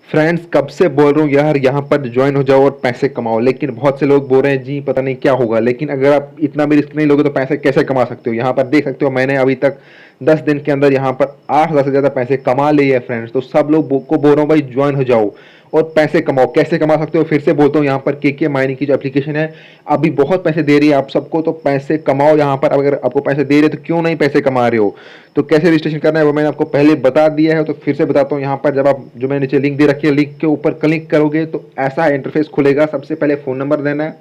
Friends, कब से बोल रहा हूँ यार यहाँ पर ज्वाइन हो जाओ और पैसे कमाओ, लेकिन बहुत से लोग बोल रहे हैं जी पता नहीं क्या होगा। लेकिन अगर आप इतना भी रिस्क नहीं लोगे तो पैसे कैसे कमा सकते हो। यहाँ पर देख सकते हो मैंने अभी तक 10 दिन के अंदर यहाँ पर 8,000 से ज़्यादा पैसे कमा लिए हैं फ्रेंड्स। तो सब लोग को बोल रहा हूँ भाई ज्वाइन हो जाओ और पैसे कमाओ। कैसे कमा सकते हो फिर से बोलता हूँ, यहाँ पर के माइनिंग की जो एप्लीकेशन है अभी बहुत पैसे दे रही है आप सबको, तो पैसे कमाओ यहाँ पर। अगर आपको पैसे दे रहे तो क्यों नहीं पैसे कमा रहे हो। तो कैसे रजिस्ट्रेशन करना है वो मैंने आपको पहले बता दिया है, तो फिर से बताता हूँ। यहाँ पर जब आप जो मैंने नीचे लिंक दे रखी है, लिंक के ऊपर क्लिक करोगे तो ऐसा इंटरफेस खुलेगा। सबसे पहले फ़ोन नंबर देना है,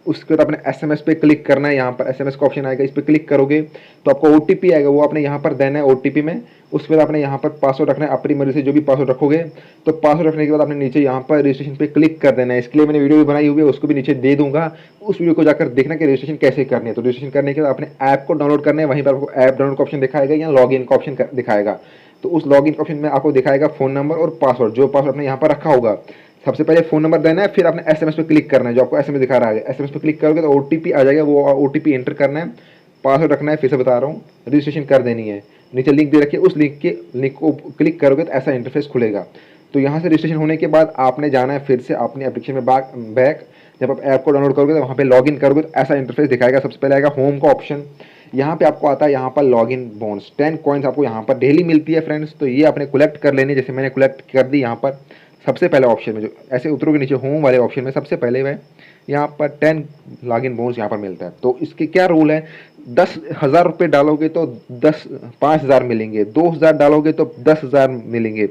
उसके बाद अपने एसएमएस पे क्लिक करना है। यहाँ पर एसएमएस का ऑप्शन आएगा, इस पर क्लिक करोगे तो आपको ओटीपी आएगा, वो आपने यहाँ पर देना है ओटीपी में। उसके बाद आपने यहाँ पर पासवर्ड रखना है अपनी मर्जी से, जो भी पासवर्ड रखोगे। तो पासवर्ड रखने के बाद आपने नीचे यहाँ पर रजिस्ट्रेशन पे क्लिक कर देना है। इसके लिए मैंने वीडियो भी बनाई हुई है, उसको भी नीचे दे दूंगा। उस वीडियो को जाकर देखना कि रजिस्ट्रेशन कैसे करनी है। तो रजिस्ट्रेशन करने के बाद अपने ऐप को डाउनलोड करना है, वहीं पर आपको ऐप डाउनलोड का ऑप्शन दिखाएगा या लॉगिन का ऑप्शन दिखाएगा। तो उस लॉगिन का ऑप्शन में आपको दिखाएगा फ़ोन नंबर और पासवर्ड, जो पासवर्ड आपने यहाँ पर रखा होगा। सबसे पहले फ़ोन नंबर देना है, फिर आपने एसएमएस पे क्लिक करना है, जो आपको एसएमएस दिखा रहा है। एसएमएस पे क्लिक करोगे तो ओटीपी आ जाएगा, वो ओटीपी एंटर करना है, पासवर्ड रखना है। फिर से बता रहा हूँ, रजिस्ट्रेशन कर देनी है। नीचे लिंक दे रखी है, उस लिंक को क्लिक करोगे तो ऐसा इंटरफेस खुलेगा। तो यहाँ से रजिस्ट्रेशन होने के बाद आपने जाना है फिर से अपनी एप्लीकेशन में बैक। जब आप ऐप को डाउनलोड करोगे तो वहाँ पे लॉगिन करोगे तो ऐसा इंटरफेस दिखाएगा। सबसे पहले आएगा होम का ऑप्शन, यहाँ पे आपको आता है यहाँ पर लॉगिन बोनस 10 कॉइन्स आपको यहाँ पर डेली मिलती है फ्रेंड्स। तो ये आपने कलेक्ट कर लेने, जैसे मैंने कलेक्ट कर दी। यहाँ पर सबसे पहले ऑप्शन में जो ऐसे उतरोगे नीचे होम वाले ऑप्शन में सबसे पहले वह यहाँ पर 10 लॉगिन बोनस यहाँ पर मिलता है। तो इसके क्या रूल है, 10,000 रुपये डालोगे तो 5,000 मिलेंगे, 2,000 डालोगे तो 10,000 मिलेंगे,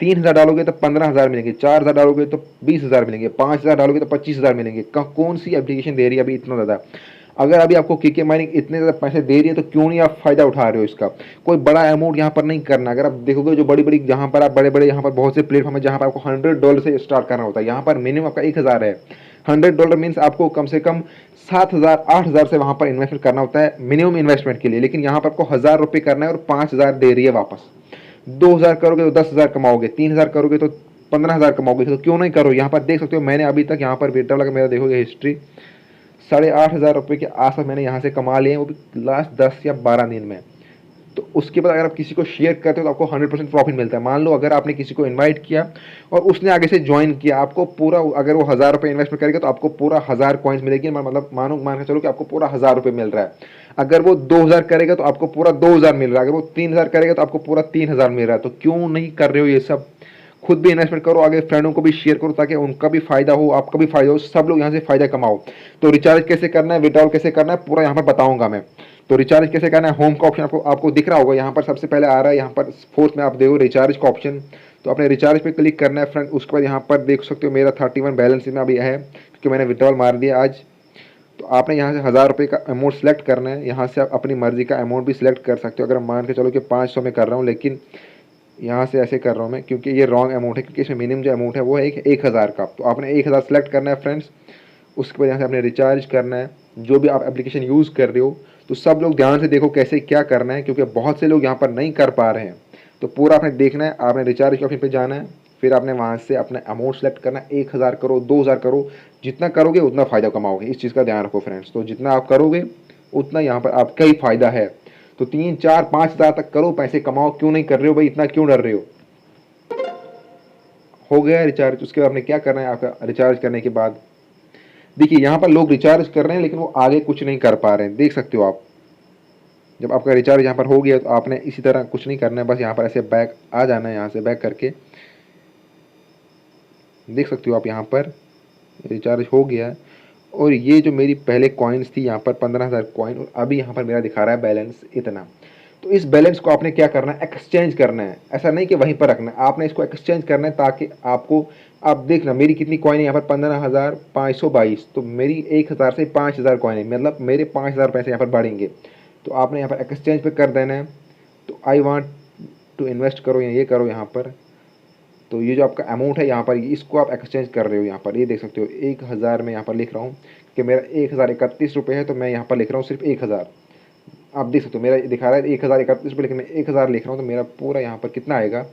3,000 डालोगे तो 15,000 मिलेंगे, 4,000 डालोगे तो 20,000 मिलेंगे, 5,000 डालोगे तो 25,000 मिलेंगे। कौन सी एप्लीकेशन दे रही है अभी इतना ज़्यादा। अगर अभी आपको के माइनिंग इतने ज़्यादा पैसे दे रही है तो क्यों नहीं आप फ़ायदा उठा रहे हो इसका। कोई बड़ा अमाउंट यहाँ पर नहीं करना। अगर आप देखोगे जो बड़ी बड़ी यहाँ पर आप बड़े बड़े यहाँ पर बहुत से प्लेटफॉर्म है जहाँ पर आपको $100 से स्टार्ट करना होता है, यहाँ पर मिनिमम आपका 1,000 है। $100 मीन्स आपको कम से कम 7,000 8,000 से वहाँ पर इन्वेस्टमेंट करना होता है मिनिमम इन्वेस्टमेंट के लिए। लेकिन यहाँ पर आपको 1,000 रुपये करना है और 5,000 दे रही है वापस। 2,000 करोगे तो 10,000 कमाओगे, 3,000 करोगे तो 15,000 कमाओगे। तो क्यों नहीं करो। यहाँ पर देख सकते हो मैंने अभी तक यहाँ पर बेटा लगा मेरा देखोगे हिस्ट्री 8,500 रुपये के आसपास मैंने यहाँ से कमा लिए हैं, वो भी लास्ट 10 या 12 दिन में। तो उसके बाद अगर आप किसी को शेयर करते हो तो आपको 100% प्रॉफिट मिलता है। मान लो अगर आपने किसी को इनवाइट किया और उसने आगे से ज्वाइन किया, आपको पूरा, अगर वो 1,000 रुपये इन्वेस्टमेंट करेगा तो आपको पूरा 1,000 कॉइन्स मिलेगी। मतलब मान के चलो कि आपको पूरा 1,000 रुपये मिल रहा है। अगर वो 2,000 करेगा तो आपको पूरा 2,000 मिल रहा है। अगर वो 3,000 करेगा तो आपको पूरा 3,000 मिल रहा है। तो क्यों नहीं कर रहे हो ये सब। खुद भी इन्वेस्टमेंट करो, आगे फ्रेंडों को भी शेयर करो ताकि उनका भी फायदा हो, आपका भी फायदा हो, सब लोग यहाँ से फायदा कमाओ। तो रिचार्ज कैसे करना है, विड्रॉल कैसे करना है, पूरा यहाँ पर बताऊंगा मैं। तो रिचार्ज कैसे करना है, होम का ऑप्शन आपको दिख रहा होगा, यहाँ पर सबसे पहले आ रहा है, यहाँ पर फोर्थ में आप देखो रिचार्ज का ऑप्शन। तो आपने रिचार्ज पे क्लिक करना है फ्रेंड। उसके बाद यहाँ पर देख सकते हो मेरा 31 बैलेंस में अभी है क्योंकि मैंने विड्रॉल मार दिया आज। तो आपने यहाँ से 1,000 रुपये का अमाउंट सेलेक्ट करना है। यहाँ से आप अपनी मर्जी का अमाउंट भी सिलेक्ट कर सकते हो। अगर मान के चलो कि 500 में कर रहा हूँ, लेकिन यहाँ से ऐसे कर रहा हूँ मैं क्योंकि ये रॉन्ग अमाउंट है, क्योंकि इसमें मिनिमम जो अमाउंट है वो है 1,000 का। तो आपने 1,000 सेलेक्ट करना है फ्रेंड्स। उसके बाद यहाँ से आपने रिचार्ज करना है, जो भी आप एप्लीकेशन यूज़ कर रहे हो। तो सब लोग ध्यान से देखो कैसे क्या करना है, क्योंकि बहुत से लोग यहाँ पर नहीं कर पा रहे हैं। तो पूरा आपने देखना है। आपने रिचार्ज के ऑप्शन पे जाना है, फिर आपने वहाँ से अपना अमाउंट सेलेक्ट करना है। 1,000 करो, 2,000 करो, जितना करोगे उतना फ़ायदा कमाओगे। इस चीज़ का ध्यान रखो फ्रेंड्स। तो जितना आप करोगे उतना यहाँ पर आपका ही फ़ायदा है। तो 3 4 5,000 तक करो, पैसे कमाओ। क्यों नहीं कर रहे हो भाई, इतना क्यों डर रहे हो गया रिचार्ज। उसके बाद आपने क्या करना है, आपका रिचार्ज करने के बाद देखिए यहाँ पर लोग रिचार्ज कर रहे हैं लेकिन वो आगे कुछ नहीं कर पा रहे हैं, देख सकते हो आप। जब आपका रिचार्ज यहाँ पर हो गया तो आपने इसी तरह कुछ नहीं करना है, बस यहाँ पर ऐसे बैक आ जाना है। यहाँ से बैक करके देख सकते हो आप, यहाँ पर रिचार्ज हो गया है। और ये जो मेरी पहले कॉइन्स थी यहाँ पर 15,000 कॉइन, और अभी यहाँ पर मेरा दिखा रहा है बैलेंस इतना। तो इस बैलेंस को आपने क्या करना है, एक्सचेंज करना है। ऐसा नहीं कि वहीं पर रखना है, आपने इसको एक्सचेंज करना है ताकि आपको, आप देखना मेरी कितनी कॉइन है यहाँ पर 15,522। तो मेरी 1,000 से 5,000 कॉइन है, मतलब मेरे 5,000 पैसे यहाँ पर बढ़ेंगे। तो आपने यहाँ पर एक्सचेंज पे कर देना है। तो आई वांट टू इन्वेस्ट करो या ये करो यहाँ पर। तो ये जो आपका अमाउंट है यहाँ पर, इसको आप एक्सचेंज कर रहे हो। यहाँ पर ये देख सकते हो 1,000 में यहाँ पर लिख रहा हूँ कि मेरा 1,031 रुपये है, तो मैं यहाँ पर लिख रहा हूँ सिर्फ 1,000। आप देख सकते हो मेरा दिखा रहा है 1,031 रुपये, लेकिन मैं 1,000 लिख रहा हूँ। तो मेरा पूरा यहाँ पर कितना आएगा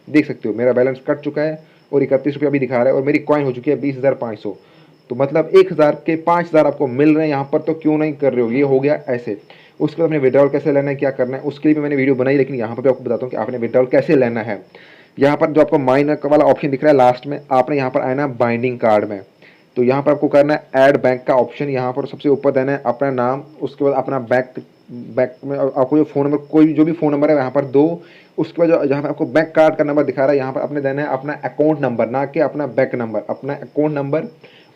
देख सकते हो, मेरा बैलेंस कट चुका है और 31 रुपये अभी दिखा रहा है, और मेरी कॉइन हो चुकी है 20,500। तो मतलब 1,000 के 5,000 आपको मिल रहे हैं यहाँ पर, तो क्यों नहीं कर रहे हो। ये हो गया ऐसे। उसके बाद अपने विड्रॉल कैसे लेना है, क्या करना है, उसके लिए भी मैंने वीडियो बनाई, लेकिन यहाँ पर भी आपको बताता हूँ कि आपने विड्रॉल कैसे लेना है। यहाँ पर जो आपको माइन वाला ऑप्शन दिख रहा है लास्ट में, आपने यहाँ पर आना है बाइंडिंग कार्ड में। तो यहाँ पर आपको करना है ऐड बैंक का ऑप्शन, यहाँ पर सबसे ऊपर देना है अपना नाम, उसके बाद अपना बैंक बैंक में आपको जो फ़ोन नंबर, कोई जो भी फ़ोन नंबर है यहाँ पर दो। उसके बाद जहाँ पर आपको बैंक कार्ड का नंबर दिखा रहा है यहाँ पर आपने देना है अपना अकाउंट नंबर, ना कि अपना बैंक नंबर, अपना अकाउंट नंबर।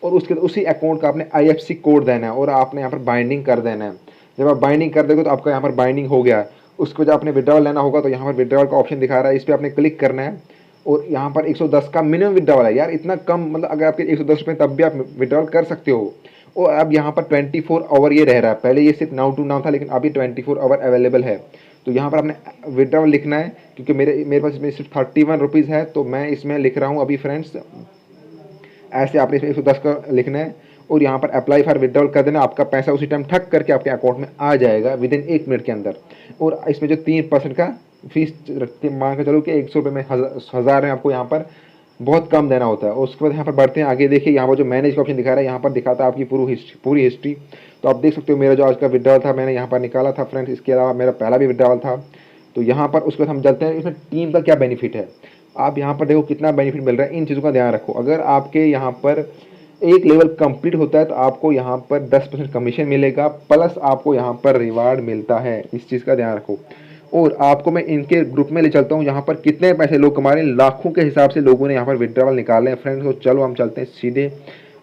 और उसके उसी अकाउंट का आपने IFSC कोड देना है और आपने यहाँ पर बाइंडिंग कर देना है। जब आप बाइंडिंग कर दोगे तो आपका यहाँ पर बाइंडिंग हो गया। उसको जब आपने विड्रॉल लेना होगा तो यहाँ पर विड्रॉल का ऑप्शन दिखा रहा है, इस पर आपने क्लिक करना है। और यहाँ पर 110 का मिनिमम विड्रॉल है यार, इतना कम, मतलब अगर आपके 110 रुपये तब भी आप विड्रॉल कर सकते हो। और अब यहाँ पर 24 आवर ये रह रहा है, पहले ये सिर्फ नाउ टू नाउ था, लेकिन अभी 24 आवर अवेलेबल है। तो यहाँ पर आपने विड्रॉल लिखना है, क्योंकि मेरे पास इसमें सिर्फ 31 रुपीज़ है, तो मैं इसमें लिख रहा हूँ अभी फ्रेंड्स। ऐसे आपने इसमें 110 का लिखना है और यहाँ पर अप्लाई फॉर विड्रॉल कर देना। आपका पैसा उसी टाइम ठक करके आपके अकाउंट में आ जाएगा विदिन 1 मिनट के अंदर। और इसमें जो 3% का फीस मान के चलो कि 100 रुपये में 1000 में आपको यहाँ पर बहुत कम देना होता है। और उसके बाद यहाँ पर बढ़ते हैं आगे, देखिए यहाँ पर जो मैनेज का ऑप्शन दिखा रहा है, यहाँ पर दिखाता है आपकी पूरी हिस्ट्री। तो आप देख सकते हो मेरा जो आज का विड्रॉल था मैंने यहाँ पर निकाला था फ्रेंड्स। इसके अलावा मेरा पहला भी विड्रॉल था। तो यहाँ पर उसके बाद हम चलते हैं इसमें टीम का क्या बेनिफिट है। आप यहाँ पर देखो कितना बेनिफिट मिल रहा है, इन चीज़ों का ध्यान रखो। अगर आपके यहाँ पर एक लेवल कंप्लीट होता है तो आपको यहाँ पर 10% कमीशन मिलेगा, प्लस आपको यहाँ पर रिवार्ड मिलता है, इस चीज़ का ध्यान रखो। और आपको मैं इनके ग्रुप में ले चलता हूँ, यहाँ पर कितने पैसे लोग कमा रहे हैं, लाखों के हिसाब से लोगों ने यहाँ पर विड्रॉल निकाले हैं फ्रेंड्स। तो चलो हम चलते हैं सीधे,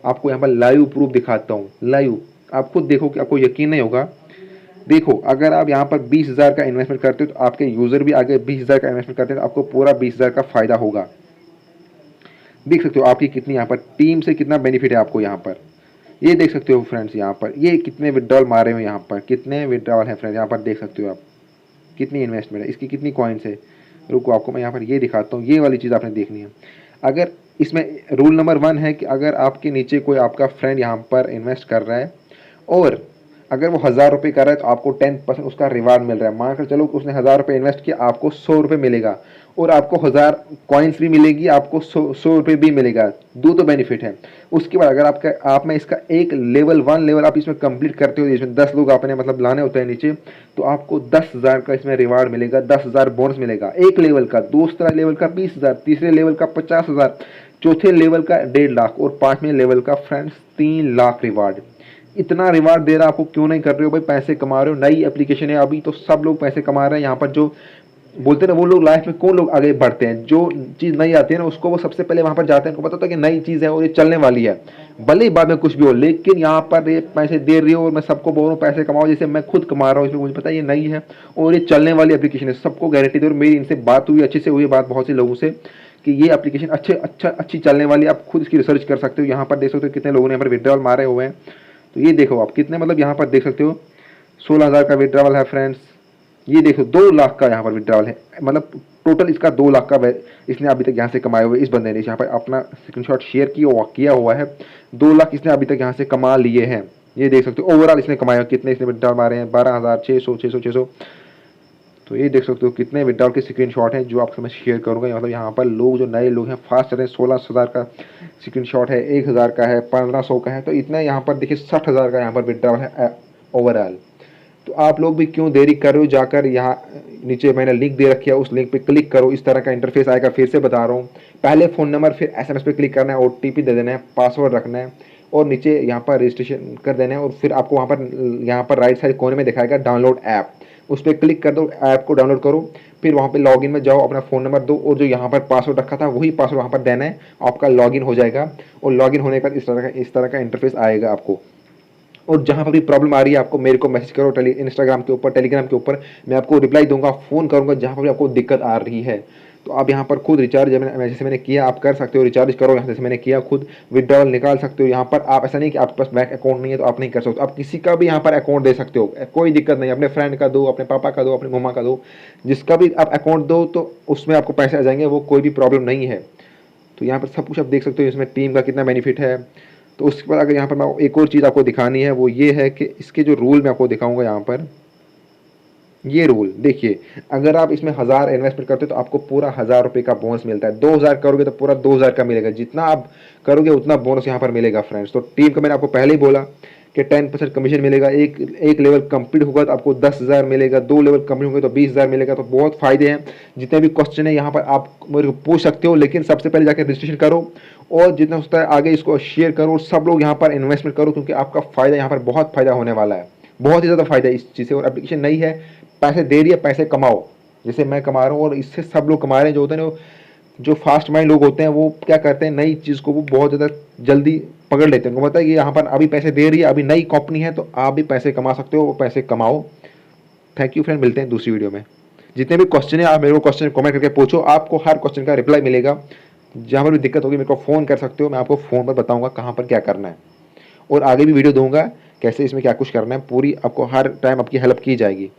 आपको यहाँ पर लाइव प्रूफ दिखाता हूँ। लाइव आप खुद देखो कि आपको यकीन नहीं होगा। देखो अगर आप यहाँ पर 20,000 का इन्वेस्टमेंट करते हो तो आपके यूज़र भी आगे 20,000 का इन्वेस्टमेंट करते हैं तो आपको पूरा 20,000 का फ़ायदा होगा। देख सकते हो आपकी कितनी यहाँ पर टीम से कितना बेनिफिट है आपको यहाँ पर, ये देख सकते हो फ्रेंड्स। यहाँ पर ये कितने विड्रॉल मारे हो, यहाँ पर कितने विड्रॉल है फ्रेंड्स, यहाँ पर देख सकते हो आप कितनी इन्वेस्टमेंट है, इसकी कितनी कॉइन्स है। रुको आपको मैं यहाँ पर ये दिखाता हूँ, ये वाली चीज़ आपने देखनी है। अगर इसमें रूल नंबर 1 है कि अगर आपके नीचे कोई आपका फ्रेंड यहाँ पर इन्वेस्ट कर रहा है और अगर वो 1000 रुपये कर रहा है तो आपको 10% उसका रिवार्ड मिल रहा है। मानकर चलो उसने 1000 रुपये इन्वेस्ट किया, आपको 100 रुपये मिलेगा और आपको 1000 कॉइन्स भी मिलेगी, आपको 100 रुपये भी मिलेगा। दो तो बेनिफिट है। उसके बाद अगर आप में इसका एक लेवल 1 लेवल आप इसमें कंप्लीट करते हो, इसमें 10 लोग आपने मतलब लाने होते हैं नीचे, तो आपको 10,000 का इसमें रिवार्ड मिलेगा, 10,000 बोनस मिलेगा एक लेवल का, दूसरा लेवल का 20,000, तीसरे लेवल का 50,000, चौथे लेवल का 1.5 लाख और 5वें लेवल का फ्रेंड्स 3 लाख रिवार्ड। इतना रिवार्ड दे रहा आपको, क्यों नहीं कर रहे हो भाई, पैसे कमा रहे हो, नई एप्लीकेशन है अभी तो सब लोग पैसे कमा रहे हैं। यहाँ पर जो बोलते हैं ना वो लोग लाइफ में कौन लोग आगे बढ़ते हैं, जो चीज़ नई आती है ना उसको वो सबसे पहले वहाँ पर जाते हैं, उनको पता होता है कि नई चीज़ है और ये चलने वाली है, भले ही बाद में कुछ भी हो। लेकिन यहाँ पर ये पैसे दे रही हो और मैं सबको बोल रहा हूँ पैसे कमाओ, जैसे मैं खुद कमा रहा हूँ, इसमें मुझे पता है ये नई है और ये चलने वाली एप्लीकेशन है, सबको गारंटी दे। और मेरी इनसे बात हुई, अच्छे से हुई बात बहुत से लोगों से कि ये एप्लीकेशन अच्छी चलने वाली है। आप खुद इसकी रिसर्च कर सकते हो। यहाँ पर देख सकते हो कितने लोगों ने यहाँ पर विड्रॉल मारे हुए हैं। तो ये देखो आप कितने, मतलब यहाँ पर देख सकते हो 16,000 का विड्रॉवल है फ्रेंड्स। ये देखो 2 लाख का यहाँ पर विड्रॉवल है, मतलब टोटल इसका 2 लाख का इसने अभी तक यहाँ से कमाए हुए, इस बंदे ने यहाँ पर अपना स्क्रीनशॉट शेयर किया हुआ है। 2 लाख इसने अभी तक यहाँ से कमा लिए हैं। ये देख सकते हो ओवरऑल इसने कमाया कितने, इसने विड्रॉल मारे हैं 12,600। तो ये देख सकते हो कितने विड्रॉल के स्क्रीनशॉट हैं जो आपसे मैं शेयर करूँगा। मतलब यहाँ पर लोग जो नए लोग हैं फास्ट चल रहे हैं, 16,000 का स्क्रीनशॉट है, 1,000 का है, 1500 का है, तो इतना यहाँ पर देखिए 60,000 का यहाँ पर विड्रॉल है ओवरऑल। तो आप लोग भी क्यों देरी कर रहे हो, जाकर यहाँ नीचे मैंने लिंक दे रखी है उस लिंक पे क्लिक करो, इस तरह का इंटरफेस आएगा। फिर से बता रहा हूँ, पहले फ़ोन नंबर फिर SMS पे क्लिक करना है, OTP दे देना है, पासवर्ड रखना है और नीचे यहाँ पर रजिस्ट्रेशन कर देना है। और फिर आपको यहाँ पर राइट साइड कोने में दिखाएगा डाउनलोड ऐप, उस पर क्लिक कर दो, ऐप को डाउनलोड करो। फिर वहाँ पे लॉगिन में जाओ, अपना फ़ोन नंबर दो और जो यहाँ पर पासवर्ड रखा था वही पासवर्ड वहाँ पर देना है, आपका लॉगिन हो जाएगा। और लॉगिन होने के बाद इस तरह का इंटरफेस आएगा आपको। और जहाँ पर भी प्रॉब्लम आ रही है आपको मेरे को मैसेज करो, इंस्टाग्राम के ऊपर, टेलीग्राम के ऊपर, मैं आपको रिप्लाई दूंगा, फ़ोन करूँगा जहाँ पर भी आपको दिक्कत आ रही है। तो आप यहाँ पर खुद रिचार्ज जैसे मैंने किया आप कर सकते हो, रिचार्ज करो यहाँ, जैसे मैंने किया खुद विड्रॉल निकाल सकते हो। यहाँ पर आप ऐसा नहीं कि आपके पास बैंक अकाउंट नहीं है तो आप नहीं कर सकते, आप किसी का भी यहाँ पर अकाउंट दे सकते हो, कोई दिक्कत नहीं। अपने फ्रेंड का दो, अपने पापा का दो, अपनी मम्मा का दो, जिसका भी आप अकाउंट दो तो उसमें आपको पैसे आ जाएंगे, वो कोई भी प्रॉब्लम नहीं है। तो यहाँ पर सब कुछ आप देख सकते हो, इसमें टीम का कितना बेनिफिट है। तो उसके बाद अगर यहाँ पर मैं एक और चीज़ आपको दिखानी है वो ये है कि इसके जो रूल मैं आपको दिखाऊंगा यहाँ पर, ये रूल देखिए, अगर आप इसमें 1000 इन्वेस्टमेंट करते हो तो आपको पूरा 1000 रुपये का बोनस मिलता है। 2000 करोगे तो पूरा 2000 का मिलेगा, जितना आप करोगे उतना बोनस यहाँ पर मिलेगा फ्रेंड्स। तो टीम का मैंने आपको पहले ही बोला कि 10% कमीशन मिलेगा, एक लेवल कंप्लीट होगा तो आपको 10,000 मिलेगा, 2 लेवल कंप्लीट होंगे तो 20,000 मिलेगा। तो बहुत फ़ायदे हैं। जितने भी क्वेश्चन है यहाँ पर आप मेरे को पूछ सकते हो, लेकिन सबसे पहले जाकर रजिस्ट्रेशन करो और जितना होता है आगे इसको शेयर करो और सब लोग यहाँ पर इन्वेस्टमेंट करो, क्योंकि आपका फ़ायदा यहाँ पर बहुत फ़ायदा होने वाला है, बहुत ही ज़्यादा फ़ायदा है इस चीज़ से। और एप्लीकेशन नई है, पैसे दे रही है, पैसे कमाओ, जैसे मैं कमा रहा हूँ और इससे सब लोग कमा रहे हैं। जो होते हैं जो फास्ट माइंड लोग होते हैं वो क्या करते हैं, नई चीज़ को वो बहुत ज़्यादा जल्दी पकड़ लेते हैं। उनको पता है कि यहाँ पर अभी पैसे दे रही है, अभी नई कंपनी है, तो आप भी पैसे कमा सकते हो, वो पैसे कमाओ। थैंक यू फ्रेंड, मिलते हैं दूसरी वीडियो में। जितने भी क्वेश्चन है आप मेरे को क्वेश्चन कमेंट करके पूछो, आपको हर क्वेश्चन का रिप्लाई मिलेगा। जहाँ पर भी दिक्कत होगी मेरे को फ़ोन कर सकते हो, मैं आपको फ़ोन पर बताऊँगा कहाँ पर क्या करना है, और आगे भी वीडियो दूंगा कैसे इसमें क्या कुछ करना है। पूरी आपको हर टाइम आपकी हेल्प की जाएगी।